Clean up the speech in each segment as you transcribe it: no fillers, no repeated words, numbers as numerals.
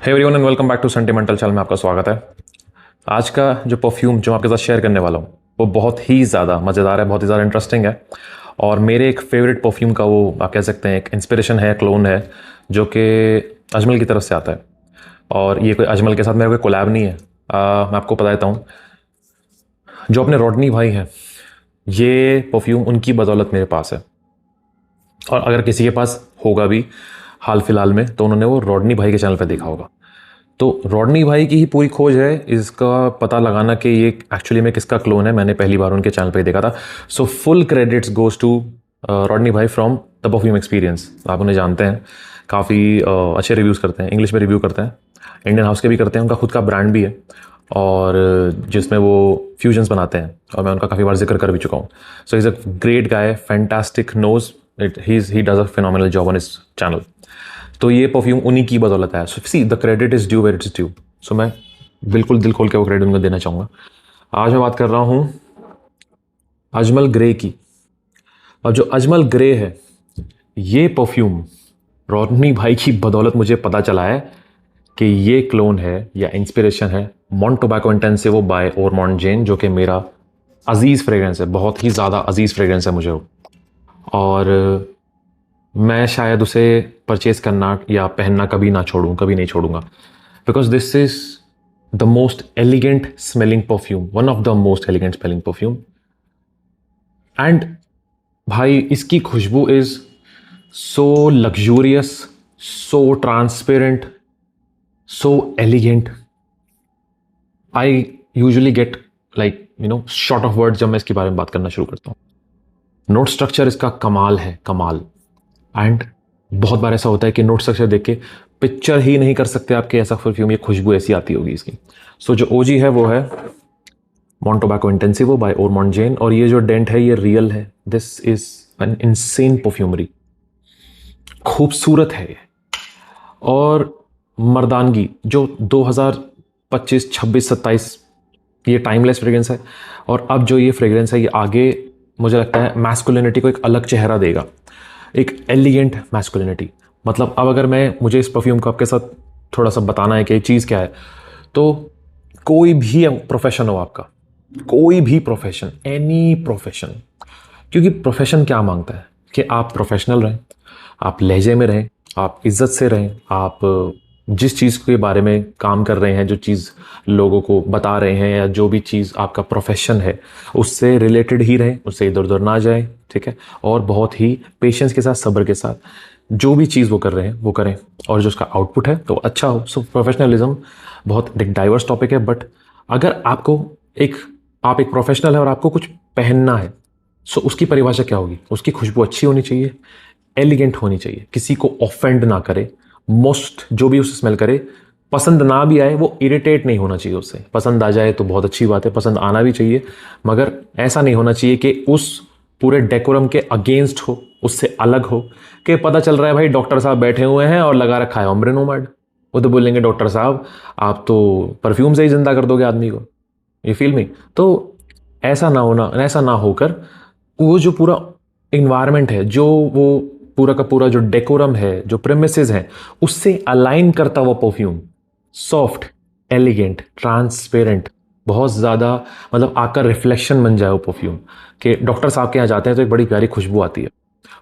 Hey everyone and welcome back to sentimental channel में आपका स्वागत है। आज का जो परफ्यूम जो आपके साथ शेयर करने वाला हूँ वो बहुत ही ज़्यादा मज़ेदार है, बहुत ही ज़्यादा इंटरेस्टिंग है और मेरे एक फेवरेट परफ्यूम का वो आप कह सकते हैं एक इंस्पिरेशन है, क्लोन है जो कि अजमल की तरफ से आता है। और ये कोई अजमल के साथ मेरा कोई कोलैब नहीं है। मैं आपको बता देता हूँ, जो अपने रॉडनी भाई हैं, ये परफ्यूम उनकी बदौलत मेरे पास है। और अगर किसी के पास होगा भी हाल फिलहाल में तो उन्होंने वो रॉडनी भाई के चैनल पे देखा होगा। तो रॉडनी भाई की ही पूरी खोज है इसका पता लगाना कि ये एक्चुअली में किसका क्लोन है। मैंने पहली बार उनके चैनल पे देखा था। So full credits goes to Rodney भाई फ्रॉम द परफ्यूम एक्सपीरियंस। आप उन्हें जानते हैं, काफ़ी अच्छे रिव्यूज़ करते हैं, इंग्लिश में रिव्यू करते हैं, इंडियन हाउस के भी करते हैं, उनका खुद का ब्रांड भी है और जिसमें वो फ्यूजन्स बनाते हैं और मैं उनका काफ़ी बार जिक्र कर भी चुका हूँ। So is a great guy, fantastic knows it, he does a phenomenal job on his channel. तो ये परफ्यूम उन्हीं की बदौलत है। So see the credit is due where it's due. So मैं बिल्कुल दिल खोल के वो क्रेडिट उनको देना चाहूँगा। आज मैं बात कर रहा हूँ अजमल ग्रे की। और जो अजमल ग्रे है, ये परफ्यूम रॉडनी भाई की बदौलत मुझे पता चला है कि ये क्लोन है या इंस्पिरेशन है मॉन्ट टोबैको इंटेंसिवो बाय ओरमोंड जेन, जो कि मेरा अजीज़ फ्रेग्रेंस है, बहुत ही ज़्यादा अजीज़ फ्रेग्रेंस है मुझे वो। और मैं शायद उसे परचेज करना या पहनना कभी नहीं छोड़ूंगा, because this is the most elegant smelling perfume, one of the most elegant smelling perfume. And भाई इसकी खुशबू is so luxurious, so transparent, so elegant. I usually get short of word जब मैं इसके बारे में बात करना शुरू करता हूँ। नोट स्ट्रक्चर इसका कमाल है, कमाल। एंड बहुत बार ऐसा होता है कि नोट स्ट्रक्चर देख के पिक्चर ही नहीं कर सकते आपके ऐसा परफ्यूम, ये खुशबू ऐसी आती होगी इसकी। सो जो ओजी है वो है मॉन्ट टोबैको इंटेंसिवो बाय ओरमोंड जेन। और ये जो डेंट है ये रियल है। This is an insane perfumery, खूबसूरत है ये। और मर्दानगी जो 2025, 26, 27 ये टाइमलेस फ्रेग्रेंस है। और अब जो ये फ्रेग्रेंस है ये आगे मुझे लगता है मैस्कुलिनिटी को एक अलग चेहरा देगा, एक एलिगेंट मैस्कुलिनिटी। मतलब अब अगर मुझे इस परफ्यूम को आपके साथ थोड़ा सा बताना है कि ये चीज़ क्या है, तो कोई भी प्रोफेशन हो आपका, कोई भी प्रोफेशन, एनी प्रोफेशन, क्योंकि प्रोफेशन क्या मांगता है कि आप प्रोफेशनल रहें, आप लहजे में रहें, आप इज्जत से रहें, आप जिस चीज़ के बारे में काम कर रहे हैं, जो चीज़ लोगों को बता रहे हैं या जो भी चीज़ आपका प्रोफेशन है उससे रिलेटेड ही रहें, उससे इधर उधर ना जाएं, ठीक है। और बहुत ही पेशेंस के साथ, सब्र के साथ जो भी चीज़ वो कर रहे हैं वो करें और जो उसका आउटपुट है तो अच्छा हो। सो प्रोफेशनलिज्म बहुत डाइवर्स टॉपिक है, बट अगर आप एक प्रोफेशनल है और आपको कुछ पहनना है, सो उसकी परिभाषा क्या होगी? उसकी खुशबू अच्छी होनी चाहिए, एलिगेंट होनी चाहिए, किसी को ऑफेंड ना करे, मोस्ट जो भी उसे स्मेल करे पसंद ना भी आए वो इरिटेट नहीं होना चाहिए उससे। पसंद आ जाए तो बहुत अच्छी बात है, पसंद आना भी चाहिए, मगर ऐसा नहीं होना चाहिए कि उस पूरे डेकोरम के अगेंस्ट हो, उससे अलग हो, कि पता चल रहा है भाई डॉक्टर साहब बैठे हुए हैं और लगा रखा है ऑम्ब्रेनोमैड। वो तो बोलेंगे डॉक्टर साहब आप तो परफ्यूम से ही जिंदा कर दोगे आदमी को, ये फील में। तो ऐसा ना होकर वो जो पूरा इन्वायरमेंट है, जो वो पूरा का पूरा जो डेकोरम है, जो प्रेमिसेस हैं, उससे अलाइन करता हुआ परफ्यूम, सॉफ्ट, एलिगेंट, ट्रांसपेरेंट, बहुत ज़्यादा मतलब आकर रिफ्लेक्शन बन जाए वो परफ्यूम, कि डॉक्टर साहब के यहाँ जाते हैं तो एक बड़ी प्यारी खुशबू आती है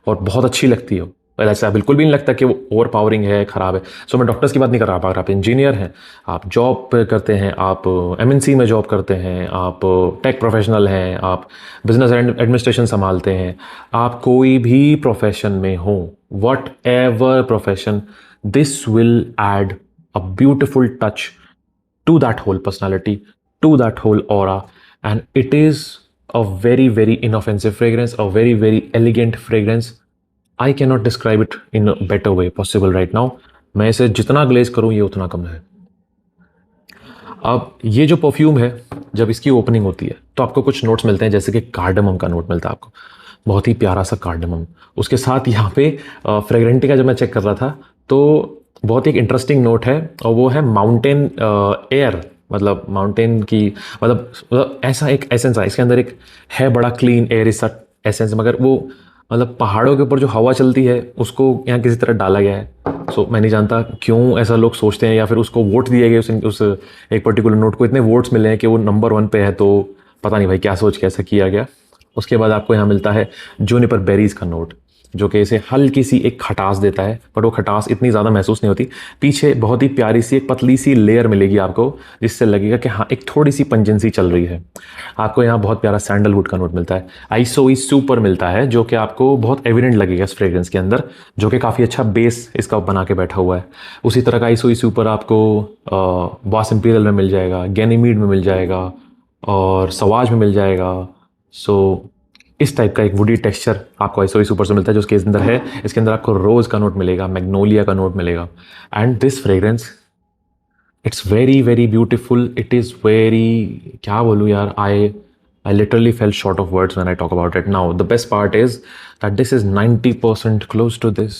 और बहुत अच्छी लगती है। ऐसा बिल्कुल भी नहीं लगता कि वो ओवर पावरिंग है, ख़राब है। सो मैं डॉक्टर्स की बात नहीं कर रहा। अगर आप इंजीनियर हैं, आप जॉब करते हैं, आप एमएनसी में जॉब करते हैं, आप टेक प्रोफेशनल हैं, आप बिजनेस एडमिनिस्ट्रेशन संभालते हैं, आप कोई भी प्रोफेशन में हो, whatever profession, this will add a beautiful touch to that whole personality, to that whole aura, and it is a very, very inoffensive fragrance, a very, very elegant fragrance. I cannot describe it in a better way possible right now. मैं इसे जितना glaze करूं ये उतना कम है। अब ये जो परफ्यूम है, जब इसकी ओपनिंग होती है तो आपको कुछ नोट्स मिलते हैं, जैसे कि कार्डमम का नोट मिलता है आपको, बहुत ही प्यारा सा कार्डमम। उसके साथ यहाँ पे फ्रेग्रेंटी का जब मैं चेक कर रहा था तो बहुत ही एक इंटरेस्टिंग नोट है और वो है माउंटेन एयर, मतलब माउंटेन की मतलब ऐसा एक एसेंस है इसके अंदर, एक है बड़ा क्लीन एयर इस एसेंस, मगर वो मतलब पहाड़ों के ऊपर जो हवा चलती है उसको यहाँ किसी तरह डाला गया है। सो मैं नहीं जानता क्यों ऐसा लोग सोचते हैं, या फिर उसको वोट दिए गए उस एक पर्टिकुलर नोट को इतने वोट्स मिले हैं कि वो नंबर 1 पे है। तो पता नहीं भाई क्या सोच के ऐसा किया गया। उसके बाद आपको यहाँ मिलता है जूनिपर बेरीज का नोट, जो कि इसे हल्की सी एक खटास देता है, पर वो खटास इतनी ज़्यादा महसूस नहीं होती। पीछे बहुत ही प्यारी सी एक पतली सी लेयर मिलेगी आपको, जिससे लगेगा कि हाँ एक थोड़ी सी पंजेंसी चल रही है। आपको यहाँ बहुत प्यारा सैंडलवुड का नोट मिलता है। आइसोई सुपर मिलता है, जो कि आपको बहुत एविडेंट लगेगा इस फ्रेग्रेंस के अंदर, जो कि काफ़ी अच्छा बेस इसका बना के बैठा हुआ है। उसी तरह का आइसोई सुपर आपको बॉस इंपीरियल में मिल जाएगा, गैनीमीड में मिल जाएगा, और सवाज में मिल जाएगा। सो इस टाइप का एक वुडी टेक्सचर आपको आइसोई सुपर से मिलता है, जो इसके अंदर है। इसके अंदर आपको रोज़ का नोट मिलेगा, मैग्नोलिया का नोट मिलेगा। And this fragrance, it's very very beautiful. It is very, क्या बोलूँ यार, I literally fell short of words when I talk about it. Now, the best part is that this is 90% close to this.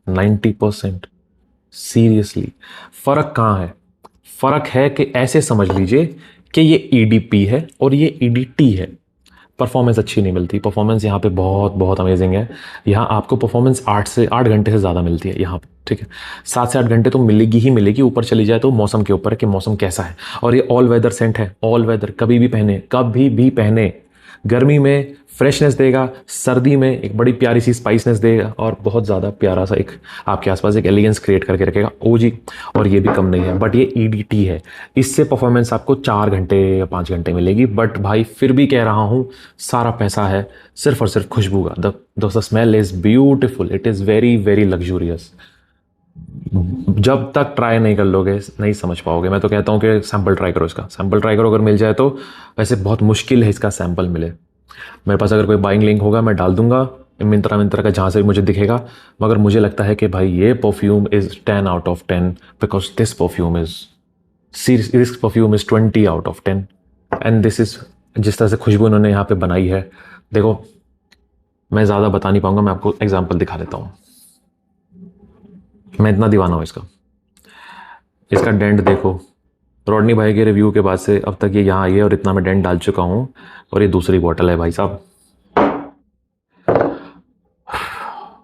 90%. Seriously. फ़र्क कहाँ है? फ़र्क है कि ऐसे समझ लीजिए कि ये EDP है और ये EDT है। परफॉर्मेंस अच्छी नहीं मिलती। परफॉर्मेंस यहाँ पे बहुत बहुत अमेजिंग है। यहाँ आपको परफॉर्मेंस 8 घंटे से ज़्यादा मिलती है यहाँ पे, ठीक है। 7 से 8 घंटे तो मिलेगी ही मिलेगी। ऊपर चली जाए तो मौसम के ऊपर है कि मौसम कैसा है। और ये ऑल वेदर सेंट है, ऑल वेदर, कभी भी पहने, कभी भी पहने। गर्मी में फ्रेशनेस देगा, सर्दी में एक बड़ी प्यारी सी स्पाइसनेस देगा, और बहुत ज़्यादा प्यारा सा एक आपके आसपास एक एलिगेंस क्रिएट करके रखेगा। ओ जी, और ये भी कम नहीं है। बट ये EDT है, इससे परफॉर्मेंस आपको 4 घंटे या 5 घंटे मिलेगी। बट भाई फिर भी कह रहा हूँ, सारा पैसा है सिर्फ और सिर्फ खुशबू का। The smell is beautiful, it is very very luxurious. जब तक ट्राई नहीं कर लोगे नहीं समझ पाओगे। मैं तो कहता हूँ कि सैम्पल ट्राई करो, इसका सैम्पल ट्राई करो। अगर मिल जाए तो, वैसे बहुत मुश्किल है इसका सैम्पल मिले। मेरे पास अगर कोई बाइंग लिंक होगा मैं डाल दूंगा, मिंत्रा का जहाँ से भी मुझे दिखेगा। मगर मुझे लगता है कि भाई ये perfume is 10 out of 10, because this perfume is this perfume is 20 out of 10। And this is, जिस तरह से खुशबू इन्होंने यहाँ पे बनाई है, देखो मैं ज़्यादा बता नहीं पाऊंगा, मैं आपको एग्जाम्पल दिखा देता हूँ। मैं इतना दीवाना हूँ इसका डेंट देखो। रॉडनी भाई के रिव्यू के बाद से अब तक ये यहाँ आई है और इतना मैं डेंट डाल चुका हूँ, और ये दूसरी बॉटल है भाई साहब।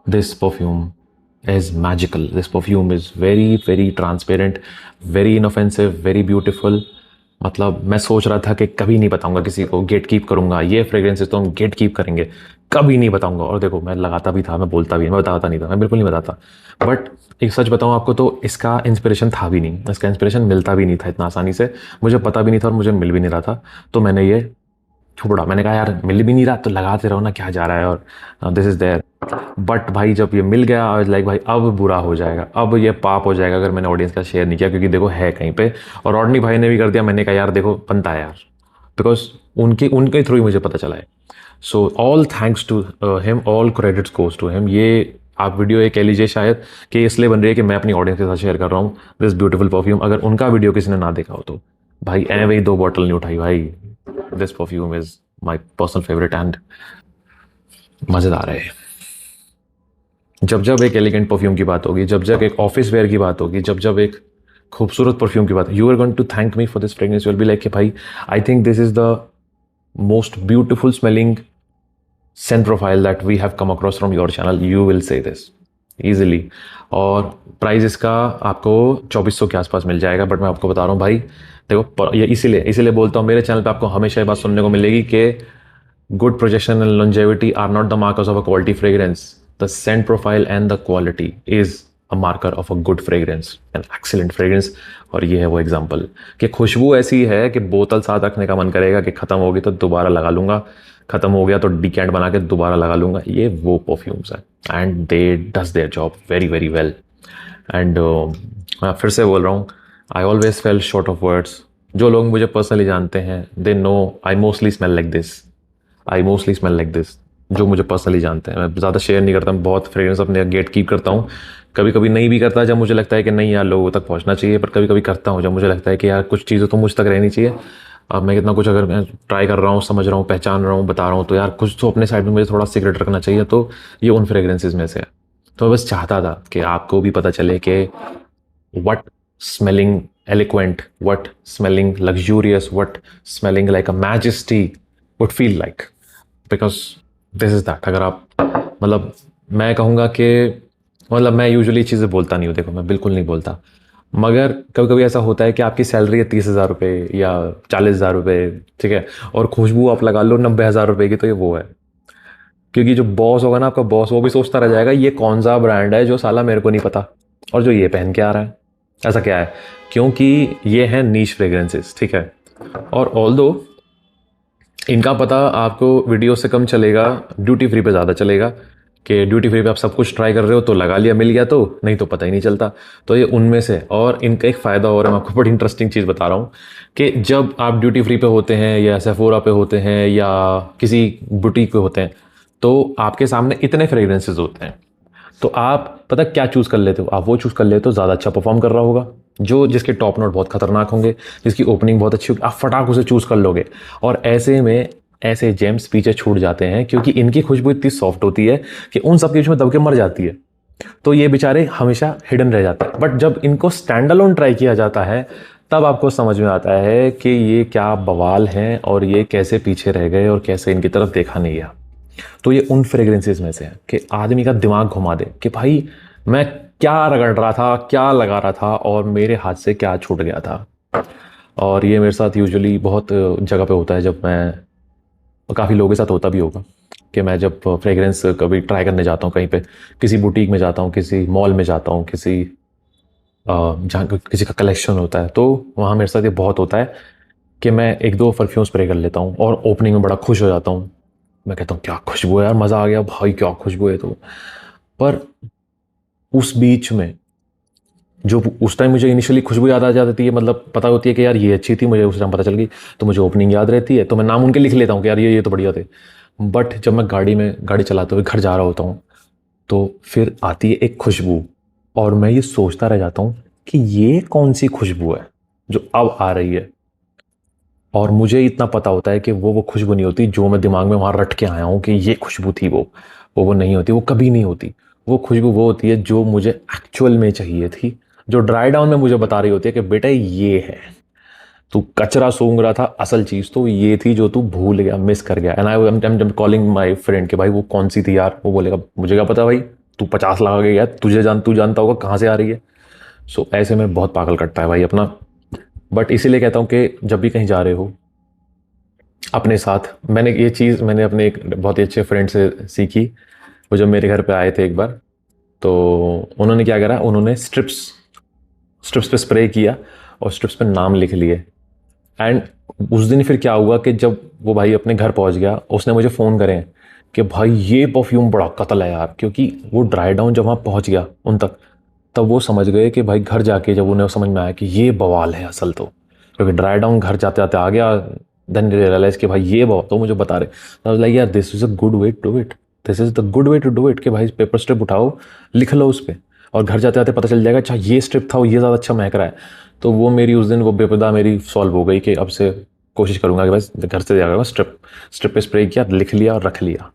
This perfume is magical. This perfume is very very transparent, very inoffensive, very beautiful. मतलब मैं सोच रहा था कि कभी नहीं बताऊंगा किसी को, गेट कीप करूंगा। ये फ्रेग्रेंसेस तो हम गेट कीप करेंगे, कभी नहीं बताऊंगा। और देखो मैं लगाता भी था, मैं बोलता भी, मैं बताता नहीं था, मैं बिल्कुल नहीं बताता। बट एक सच बताऊं आपको तो इसका इंस्पिरेशन था भी नहीं, इसका इंस्पिरेशन मिलता भी नहीं था इतना आसानी से। मुझे पता भी नहीं था और मुझे मिल भी नहीं रहा था। तो मैंने ये छोड़ा, मैंने कहा यार मिल भी नहीं रहा तो लगाते रहो ना, क्या जा रहा है। और दिस इज़ देयर। बट भाई जब ये मिल गया, आई लाइक भाई अब बुरा हो जाएगा, अब ये पाप हो जाएगा अगर मैंने ऑडियंस का शेयर नहीं किया, क्योंकि देखो है कहीं पे। और रॉडनी भाई ने भी कर दिया। मैंने कहा यार देखो बनता है यार, बिकॉज उनके थ्रू ही मुझे पता चला है। So all thanks to him, all credits goes to him. ये आप वीडियो ये कह लीजिए शायद कि इसलिए बन रही है कि मैं अपनी ऑडियंस के साथ शेयर कर रहा हूँ दिस ब्यूटीफुल परफ्यूम। अगर उनका वीडियो किसी ने ना देखा हो तो भाई एवे ही 2 बॉटल नहीं उठाई भाई। This perfume is my personal favourite and मज़ेदार है। जब जब एक एलिगेंट परफ्यूम की बात होगी, जब जब एक ऑफिस वेयर की बात होगी, जब जब एक खूबसूरत परफ्यूम की बात, you are going to thank me for this fragrance. You will be like कि भाई I think this is the most beautiful smelling scent profile that we have come across from your channel. You will say this easily. और price इसका आपको 2400 के आसपास मिल जाएगा। But मैं आपको बता रहा हूँ भाई, देखो ये इसीलिए बोलता हूँ, मेरे चैनल पे आपको हमेशा ये बात सुनने को मिलेगी कि good projection and longevity are not the markers of a quality fragrance. The scent profile and the quality is a marker of a good fragrance, an excellent fragrance. और ये है वो एग्जाम्पल कि खुशबू ऐसी है कि बोतल साथ रखने का मन करेगा कि ख़त्म होगी तो दोबारा लगा लूँगा, ख़त्म हो गया तो डिकेंट बना के दोबारा लगा लूँगा। ये वो परफ्यूम्स हैं and they does their job very very well. And मैं फिर से बोल रहा हूँ, I always fail short of words. जो लोग मुझे पर्सनली जानते हैं they know I mostly smell like this. I mostly smell like this. जो मुझे पर्सनली जानते हैं, मैं ज़्यादा शेयर नहीं करता, मैं बहुत फ्रेग्रेंस अपने गेट कीप करता हूँ। कभी कभी नहीं भी करता जब मुझे लगता है कि नहीं यार लोगों तक पहुँचना चाहिए, पर कभी कभी करता हूँ जब मुझे लगता है कि यार कुछ चीज़ें तो मुझ तक रहनी चाहिए। अब मैं कितना कुछ अगर मैं ट्राई कर रहा हूँ, समझ रहा हूँ, पहचान रहा हूँ, बता रहा हूँ, तो यार कुछ तो अपने साइड में मुझे थोड़ा सीक्रेट रखना चाहिए। तो ये उन फ्रेग्रेंसेस में से है। तो मैं बस चाहता था कि आपको भी पता चले कि what smelling eloquent, what smelling luxurious, what smelling like a majesty would feel like, because this is that। अगर आप मतलब मैं कहूँगा कि मतलब मैं यूजुअली चीज़ें बोलता नहीं हूँ, देखो मैं बिल्कुल नहीं बोलता, मगर कभी कभी ऐसा होता है कि आपकी सैलरी है 30,000 रुपये या 40,000 रुपये, ठीक है, और खुशबू आप लगा लो 90,000 रुपये की, तो ये वो है। क्योंकि जो बॉस होगा ना आपका बॉस, वो भी सोचता रह जाएगा ये कौन सा ब्रांड है जो साला मेरे को नहीं पता और जो ये पहन के आ रहा है, ऐसा क्या है। क्योंकि ये है नीश फ्रेग्रेंसेस, ठीक है। और ऑल्दो इनका पता आपको वीडियो से कम चलेगा, ड्यूटी फ्री पे ज़्यादा चलेगा, कि ड्यूटी फ्री पे आप सब कुछ ट्राई कर रहे हो तो लगा लिया, मिल गया, तो नहीं तो पता ही नहीं चलता। तो ये उनमें से, और इनका एक फ़ायदा और है, मैं आपको बड़ी इंटरेस्टिंग चीज़ बता रहा हूँ कि जब आप ड्यूटी फ्री पे होते हैं या सेफोरा पे होते हैं या किसी बुटीक पे होते हैं, तो आपके सामने इतने फ्रेग्रेंसेज होते हैं, तो आप पता क्या चूज़ कर लेते हो, आप वो चूज़ कर लेते हो ज़्यादा अच्छा परफॉर्म कर रहा होगा, जो जिसके टॉप नोट बहुत खतरनाक होंगे, जिसकी ओपनिंग बहुत अच्छी होगी, आप फटाक उसे चूज़ कर लोगे। और ऐसे में ऐसे जेम्स पीछे छूट जाते हैं, क्योंकि इनकी खुशबू इतनी सॉफ्ट होती है कि उन सब के बीच में दब के मर जाती है, तो ये बेचारे हमेशा हिडन रह जाते हैं। बट जब इनको स्टैंड अलोन ट्राई किया जाता है, तब आपको समझ में आता है कि ये क्या बवाल हैं और ये कैसे पीछे रह गए और कैसे इनकी तरफ देखा नहीं गया। तो ये उन फ्रेग्रेंसेस में से है कि आदमी का दिमाग घुमा दे कि भाई मैं क्या रगड़ रहा था, क्या लगा रहा था और मेरे हाथ से क्या छूट गया था। और ये मेरे साथ यूजुअली बहुत जगह पे होता है, जब मैं, काफ़ी लोगों के साथ होता भी होगा, कि मैं जब फ्रेग्रेंस कभी ट्राई करने जाता हूँ कहीं पे, किसी बुटीक में जाता हूँ, किसी मॉल में जाता हूँ, जहाँ किसी का कलेक्शन होता है, तो वहाँ मेरे साथ ये बहुत होता है कि मैं एक दो परफ्यूम स्प्रे कर लेता हूँ और ओपनिंग में बड़ा खुश हो जाता हूँ। मैं कहता हूँ क्या खुशबू है यार, मज़ा आ गया भाई, क्या खुशबू है। तो पर उस बीच में जो उस टाइम मुझे इनिशियली खुशबू याद आ जाती है, मतलब पता होती है कि यार ये अच्छी थी, मुझे उस टाइम पता चल गई, तो मुझे ओपनिंग याद रहती है, तो मैं नाम उनके लिख लेता हूँ कि यार ये तो बढ़िया थे। बट जब मैं गाड़ी चलाते हुए घर जा रहा होता हूँ, तो फिर आती है एक खुशबू, और मैं ये सोचता रह जाता हूँ कि ये कौन सी खुशबू है जो अब आ रही है। और मुझे इतना पता होता है कि वो खुशबू नहीं होती जो मैं दिमाग में वहाँ रट के आया हूँ कि ये खुशबू थी, वो नहीं होती, वो कभी नहीं होती। वो खुशबू वो होती है जो मुझे एक्चुअल में चाहिए थी, जो ड्राई डाउन में मुझे बता रही होती है कि बेटा ये है, तू कचरा सूंघ रहा था, असल चीज़ तो ये थी जो तू भूल गया, मिस कर गया। And I am calling my friend कि भाई वो कौन सी थी यार, वो बोलेगा मुझे क्या पता भाई, तू 50 लगा गया, तू जानता होगा कहाँ से आ रही है। सो ऐसे में बहुत पागल कटता है भाई अपना। बट इसीलिए कहता हूँ कि जब भी कहीं जा रहे हो अपने साथ, मैंने अपने एक बहुत ही अच्छे फ्रेंड से सीखी। वो जब मेरे घर पे आए थे एक बार, तो उन्होंने क्या करा, उन्होंने स्ट्रिप्स पे स्प्रे किया और स्ट्रिप्स पे नाम लिख लिए। एंड उस दिन फिर क्या हुआ कि जब वो भाई अपने घर पहुंच गया, उसने मुझे फ़ोन करे कि भाई ये परफ्यूम बड़ा कतल है यार, क्योंकि वो ड्राई डाउन जब वहाँ पहुंच गया उन तक, तब वो समझ गए कि भाई घर जाके जब उन्हें समझ में आया कि ये बवाल है असल, तो क्योंकि ड्राई डाउन घर जाते जाते आ गया, देन रियलाइज कि भाई ये बवाल, तो मुझे बता रहे, लाइक यार this is a good way to do it, this is the good way to do it, कि भाई पेपर स्ट्रिप उठाओ, लिख लो उस पर, और घर जाते जाते पता चल जाएगा अच्छा ये स्ट्रिप था, ये ज़्यादा अच्छा महक रहा है। तो वो मेरी उस दिन वो बेपदा मेरी सॉल्व हो गई कि अब से कोशिश करूंगा कि बस घर से जाकर स्ट्रिप पे स्प्रे किया, लिख लिया और रख लिया,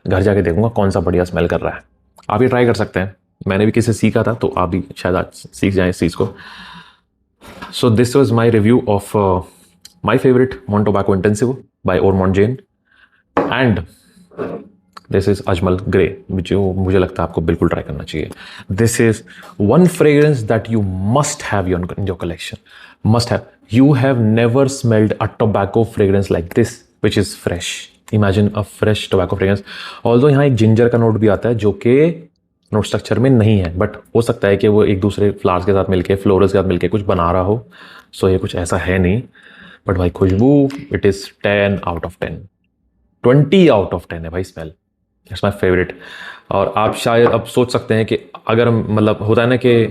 घर जाके देखूंगा कौन सा बढ़िया स्मेल कर रहा है। आप ये ट्राई कर सकते हैं, मैंने भी किसी से सीखा था, तो आप भी शायद आज सीख जाएं इस चीज़ को। So this was my review of my favourite Montabaco Intensivo by Ormonde Jayne, and this is Ajmal Grey, जो मुझे लगता है आपको बिल्कुल ट्राई करना चाहिए। This is one fragrance that you must have in your collection, must have. You have never smelled a tobacco fragrance like this, which is fresh. Imagine a fresh tobacco fragrance. Although यहाँ एक ginger का note भी आता है जो कि note structure में नहीं है, बट हो सकता है कि वो एक दूसरे फ्लावर्स के साथ मिलके, फ्लोरल्स के साथ मिलके कुछ बना रहा हो। सो ये कुछ ऐसा है नहीं, बट भाई खुशबू it is 10 out of 10, 20 out of 10 है भाई स्मेल। It's my favourite. और आप शायद अब सोच सकते हैं कि अगर मतलब होता है ना कि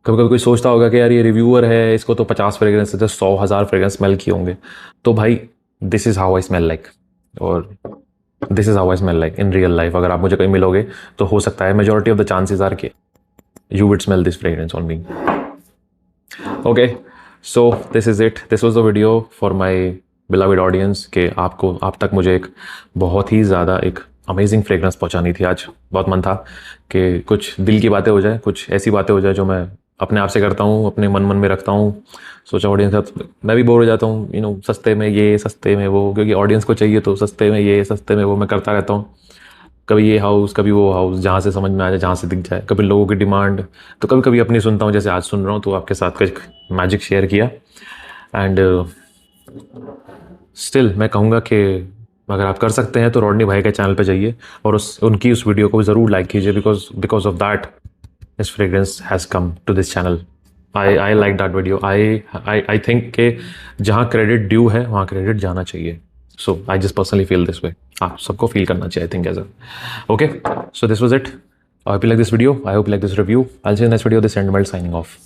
कभी कभी कोई सोचता होगा कि यार ये रिव्यूअर है, इसको तो 50 फ्रेग्रेंस से 100,000 फ्रेग्रेंस स्मेल किए होंगे, तो भाई this is how I smell like, और this is how I smell like in real life. अगर आप मुझे कहीं मिलोगे तो हो सकता है majority of the chances are के you would smell this fragrance on me. Okay, so this is it, this was the video for my beloved audience, कि आप तक मुझे एक बहुत ही ज़्यादा एक अमेजिंग फ्रेग्रेंस पहुंचानी थी। आज बहुत मन था कि कुछ दिल की बातें हो जाए, कुछ ऐसी बातें हो जाए जो मैं अपने आप से करता हूँ, अपने मन में रखता हूँ। सोचा ऑडियंस के साथ मैं भी बोर हो जाता हूँ, सस्ते में ये सस्ते में वो, क्योंकि ऑडियंस को चाहिए तो सस्ते में ये सस्ते में वो मैं करता रहता हूँ। कभी ये हाउस, कभी वो हाउस, जहाँ से समझ में आ जाए, जहाँ से दिख जाए, कभी लोगों की डिमांड, तो कभी कभी अपनी सुनता हूँ, जैसे आज सुन रहा हूँ, तो आपके साथ का एक मैजिक शेयर किया। एंड स्टिल मैं कहूँगा कि अगर आप कर सकते हैं तो रॉडनी भाई के चैनल पे जाइए और उनकी उस वीडियो को ज़रूर लाइक कीजिए, because of that this fragrance has come to this channel. I like that video. I think कि जहाँ क्रेडिट ड्यू है वहाँ क्रेडिट जाना चाहिए। So I just personally feel this way. हाँ, सबको फील करना चाहिए, I think is okay. So this was it. I hope you like this video, I hope you like this review. I will see you next video, this and melt signing off.